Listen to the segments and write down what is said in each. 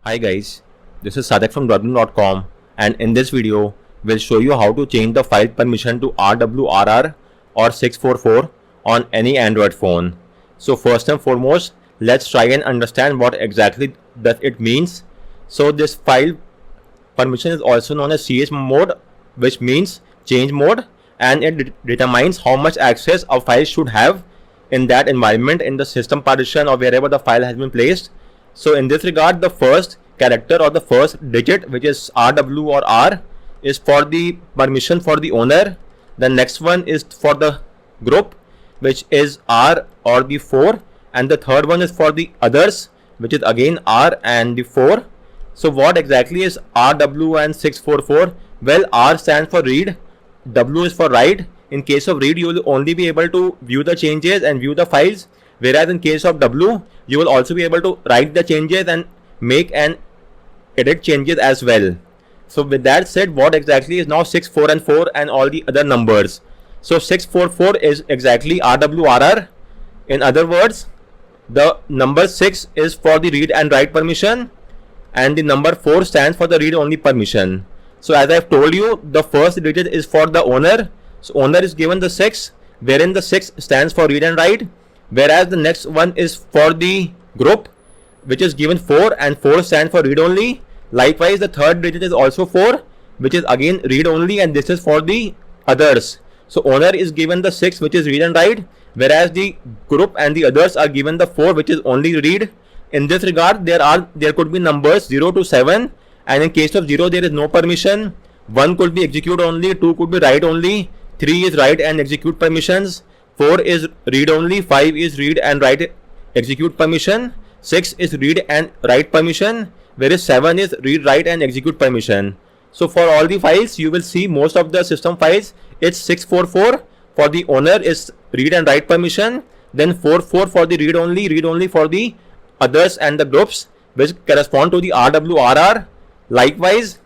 Hi guys, this is Sadek from Dublin.com, and in this video, we'll show you how to change the file permission to RWRR or 644 on any Android phone. So first and foremost, let's try and understand what exactly does it means. So this file permission is also known as CH mode, which means change mode, and it determines how much access a file should have in that environment in the system partition or wherever the file has been placed. So in this regard, the first character or the first digit, which is RW or R, is for the permission for the owner. The next one is for the group, which is R or the 4, and the third one is for the others, which is again R and the 4. So what exactly is RW and 644? Well, R stands for read, W is for write. In case of read, you will only be able to view the changes and view the files, whereas in case of W, you will also be able to write the changes and make and edit changes as well. So with that said, what exactly is now 6, 4 and 4 and all the other numbers? So 644 is exactly RWRR. In other words, the number 6 is for the read and write permission, and the number 4 stands for the read only permission. So as I've told you, the first digit is for the owner. So owner is given the 6, wherein the 6 stands for read and write, whereas the next one is for the group, which is given 4, and 4 stands for read only. Likewise, the third digit is also 4, which is again read only, and this is for the others. So owner is given the 6, which is read and write, whereas the group and the others are given the 4, which is only read. In this regard, there could be numbers 0 to 7, and in case of 0, there is no permission. 1 could be execute only, 2 could be write only, 3 is write and execute permissions, 4 is read only, 5 is read and write execute permission, 6 is read and write permission, whereas 7 is read, write and execute permission. So for all the files, you will see most of the system files, it's 644 for the owner is read and write permission, then 44 for the read only for the others and the groups, which correspond to the RWRR. Likewise,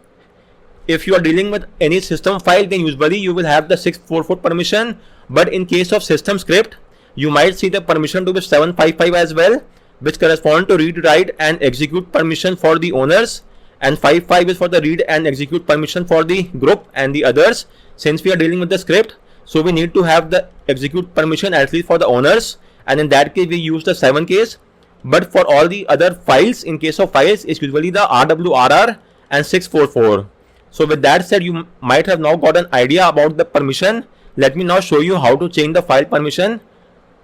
if you are dealing with any system file, then usually you will have the 644 permission, but in case of system script, you might see the permission to be 755 as well, which correspond to read, write and execute permission for the owners, and 55 is for the read and execute permission for the group and the others. Since we are dealing with the script, so we need to have the execute permission at least for the owners, and in that case we use the 7 case. But for all the other files, in case of files, it's usually the RWRR and 644. So with that said, you might have now got an idea about the permission. Let me now show you how to change the file permission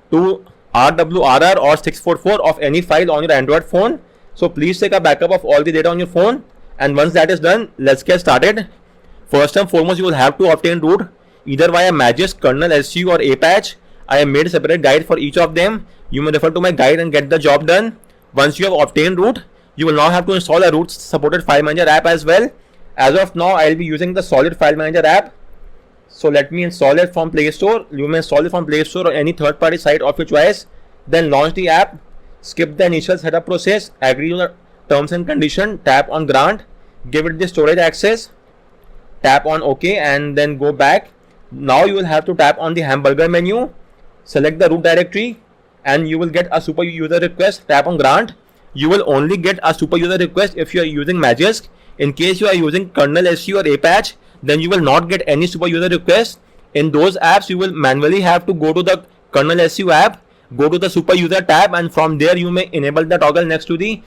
to RWRR or 644 of any file on your Android phone. So please take a backup of all the data on your phone, and once that is done, let's get started. First and foremost, you will have to obtain root either via Magisk, Kernel, SU or Apache. I have made a separate guide for each of them. You may refer to my guide and get the job done. Once you have obtained root, you will now have to install a root supported file manager app as well. As of now, I will be using the Solid File Manager app. So let me install it from Play Store. You may install it from Play Store or any third-party site of your choice. Then launch the app. Skip the initial setup process. Agree to the terms and condition. Tap on Grant. Give it the storage access. Tap on OK and then go back. Now you will have to tap on the hamburger menu. Select the root directory and you will get a super user request. Tap on Grant. You will only get a super user request if you are using Magisk. In case you are using Kernel, SU or Apache, then you will not get any super user request. In those apps, you will manually have to go to the Kernel SU app, go to the super user tab, and from there you may enable the toggle next to the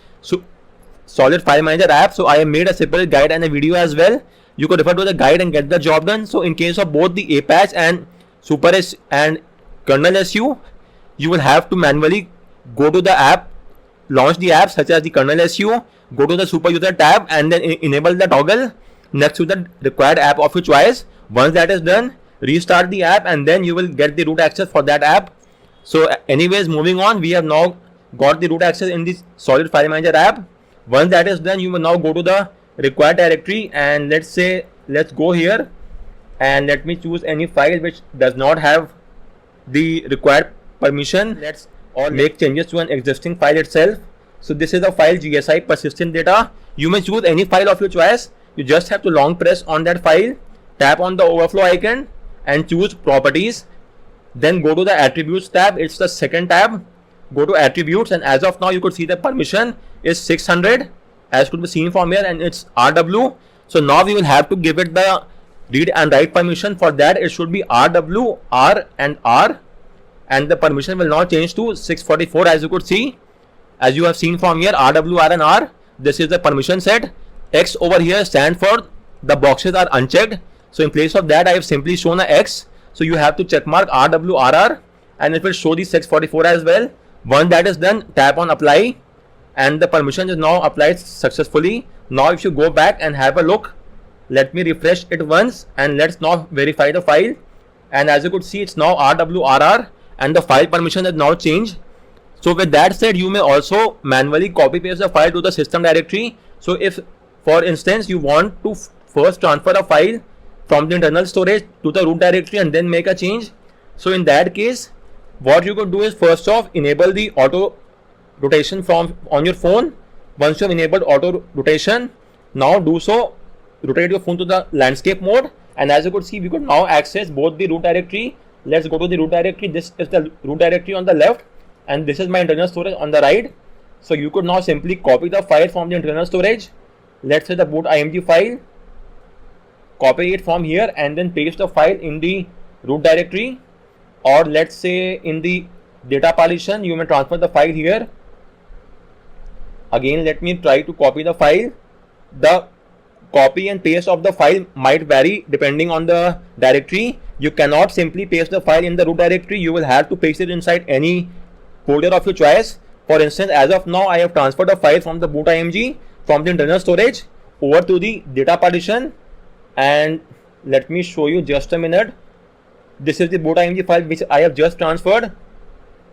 Solid File Manager app. So I have made a separate guide and a video as well. You could refer to the guide and get the job done. So in case of both the Apache and Super S and Kernel SU, you will have to manually go to the app, launch the app such as the Kernel SU, go to the super user tab and then enable the toggle next to the required app of your choice. Once that is done, restart the app and then you will get the root access for that app. So anyways, moving on, we have now got the root access in the Solid File Manager app. Once that is done, you will now go to the required directory and let's go here and let me choose any file which does not have the required permission. Let's all make changes to an existing file itself. So this is the file GSI persistent data. You may choose any file of your choice. You just have to long press on that file, tap on the overflow icon and choose properties. Then go to the attributes tab. It's the second tab. Go to attributes and as of now you could see the permission is 600. as could be seen from here, and it's RW. So now we will have to give it the read and write permission. For that, it should be RW, R and R, and the permission will now change to 644, as you could see. As you have seen from here, RW, R and R, this is the permission set. X over here stands for the boxes are unchecked. So in place of that, I have simply shown a X. So you have to check mark RW, RR, and it will show the 644 as well. Once that is done, tap on apply, and the permission is now applied successfully. Now if you go back and have a look, let me refresh it once, and let's now verify the file. And as you could see, it's now RWRR, and the file permission is now changed. So with that said, you may also manually copy paste the file to the system directory. So if for instance you want to first transfer a file from the internal storage to the root directory and then make a change, so in that case what you could do is, first off, enable the auto rotation from on your phone. Once you have enabled auto rotation, now do so, rotate your phone to the landscape mode, and as you could see, we could now access both the root directory. Let's go to the root directory. This is the root directory on the left, and this is my internal storage on the right. So you could now simply copy the file from the internal storage. Let's say the boot img file, copy it from here and then paste the file in the root directory, or let's say in the data partition you may transfer the file here. Again, let me try to copy the file. The copy and paste of the file might vary depending on the directory. You cannot simply paste the file in the root directory. You will have to paste it inside any folder of your choice. For instance, as of now, I have transferred a file from the boot img from the internal storage over to the data partition, and let me show you just a minute. This is the boot img file which I have just transferred,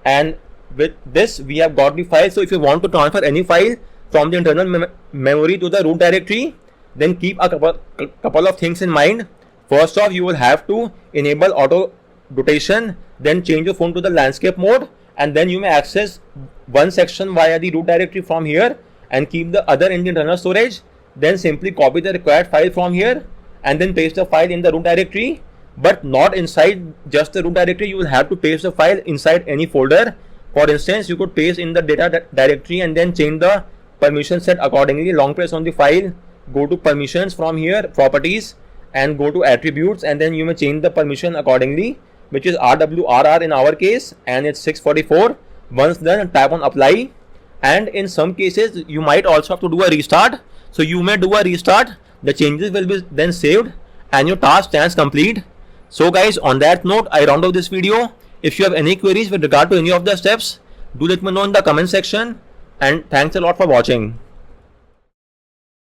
and with this we have got the file. So if you want to transfer any file from the internal memory to the root directory, then keep a couple of things in mind. First off, you will have to enable auto rotation, then change your phone to the landscape mode, and then you may access one section via the root directory from here and keep the other in the internal storage. Then simply copy the required file from here and then paste the file in the root directory, but not inside just the root directory. You will have to paste the file inside any folder. For instance, you could paste in the data directory and then change the permission set accordingly. Long press on the file, go to permissions from here, properties, and go to attributes, and then you may change the permission accordingly, which is RWRR in our case, and it's 644. Once done, tap on apply, and in some cases you might also have to do a restart. So you may do a restart, the changes will be then saved, and your task stands complete. So guys, on that note, I round off this video. If you have any queries with regard to any of the steps, do let me know in the comment section, and thanks a lot for watching.